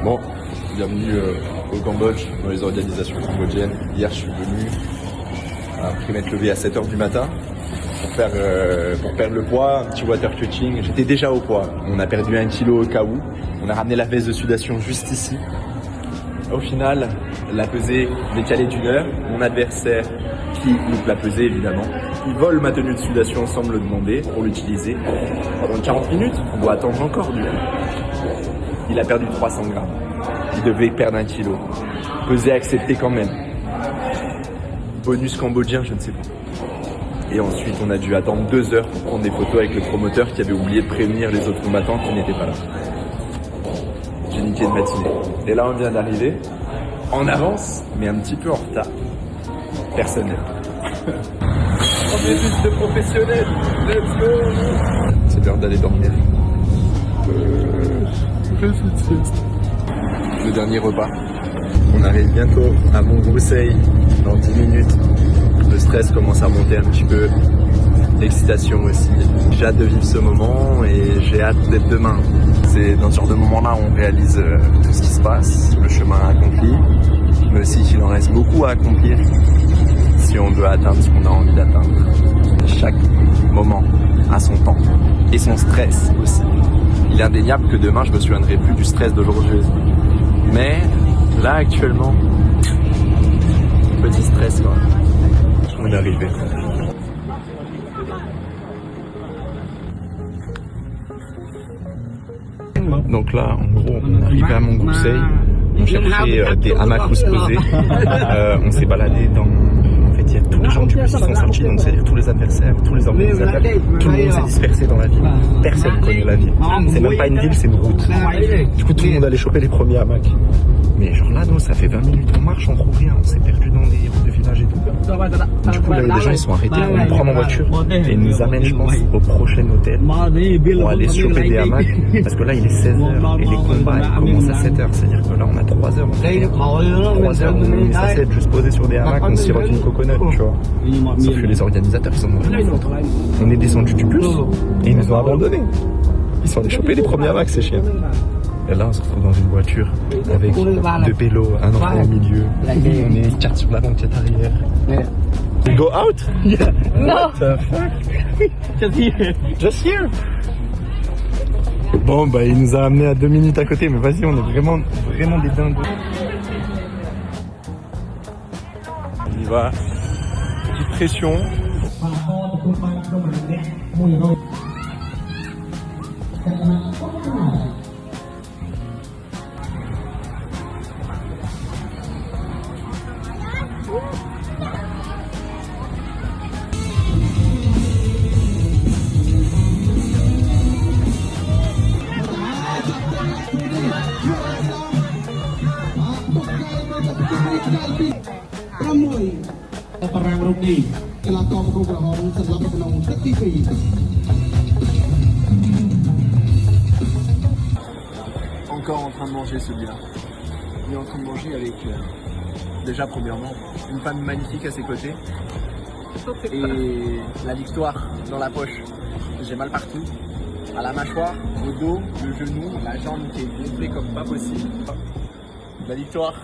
Bon, bienvenue au Cambodge, dans les organisations cambodgiennes. Hier, je suis venu après m'être levé à 7h du matin pour perdre le poids, un petit water cutting. J'étais déjà au poids. On a perdu 1 kilo au cas où. On a ramené la veste de sudation juste ici. Au final, la pesée décalée d'1 heure. Mon adversaire, qui loupe la pesée évidemment, il vole ma tenue de sudation sans me le demander pour l'utiliser. Pendant 40 minutes, on doit attendre encore du coup. Il a perdu 300 grammes. Il devait perdre 1 kilo. Pesée acceptée quand même. Bonus cambodgien, je ne sais pas. Et ensuite, on a dû attendre 2 heures pour prendre des photos avec le promoteur qui avait oublié de prévenir les autres combattants qui n'étaient pas là. J'ai niqué une matinée. Et là, on vient d'arriver. En avance, mais un petit peu en retard. Personnel. On est juste de professionnels. Let's go. C'est l'heure d'aller dormir. Le dernier repas. On arrive bientôt à Montbroussailles dans 10 minutes. Le stress commence à monter un petit peu. L'excitation aussi. J'ai hâte de vivre ce moment et j'ai hâte d'être demain. C'est dans ce genre de moment-là où on réalise tout ce qui se passe, le chemin accompli, mais aussi qu'il en reste beaucoup à accomplir si on veut atteindre ce qu'on a envie d'atteindre. Chaque moment a son temps et son stress aussi. Il est indéniable que demain je me souviendrai plus du stress d'aujourd'hui. Mais là actuellement, petit stress quoi. On est arrivé. Donc là, en gros, on est arrivé à Montbroussailles, on cherchait des hamacs où se poser, on s'est baladé dans... En fait, il y a tous les gens du bus qui sont sortis, donc c'est-à-dire tous les adversaires, tous les organisateurs, tout le monde s'est dispersé dans la ville, personne ne connaît la ville. C'est même pas une ville, c'est une route. Du coup, tout le monde allait choper les premiers hamacs. Mais genre là, nous, ça fait 20 minutes qu'on marche, on trouve rien, on s'est perdu dans des routes de village et tout. Du coup, là, les gens, ils sont arrêtés pour nous prendre en voiture et ils nous amènent, je pense, au prochain hôtel pour aller se choper des hamacs. Parce que là, il est 16h et les combats, ils commencent à 7h. C'est-à-dire que là, on a 3 heures. 3 heures, on est mis à 7, juste posé sur des hamacs, on sirote une coconut, tu vois. Sauf que les organisateurs, ils ont rien foutre. On est descendu du bus et ils nous ont abandonnés. Ils sont allés choper les premiers hamacs, ces chiens. Et là, on se retrouve dans une voiture avec 2 pélos, un enfant au milieu. On est une carte sur la banquette arrière. We go out? Yeah. No. What the fuck? Just here. Just here. Bon, bah, il nous a amené à 2 minutes à côté, mais vas-y, on est vraiment des dingos. On y va. Petite pression. Encore en train de manger celui-là. Il est en train de manger avec déjà premièrement une femme magnifique à ses côtés et la victoire dans la poche. J'ai mal partout, à la mâchoire, au dos, le genou, la jambe qui est gonflée comme pas possible. La victoire.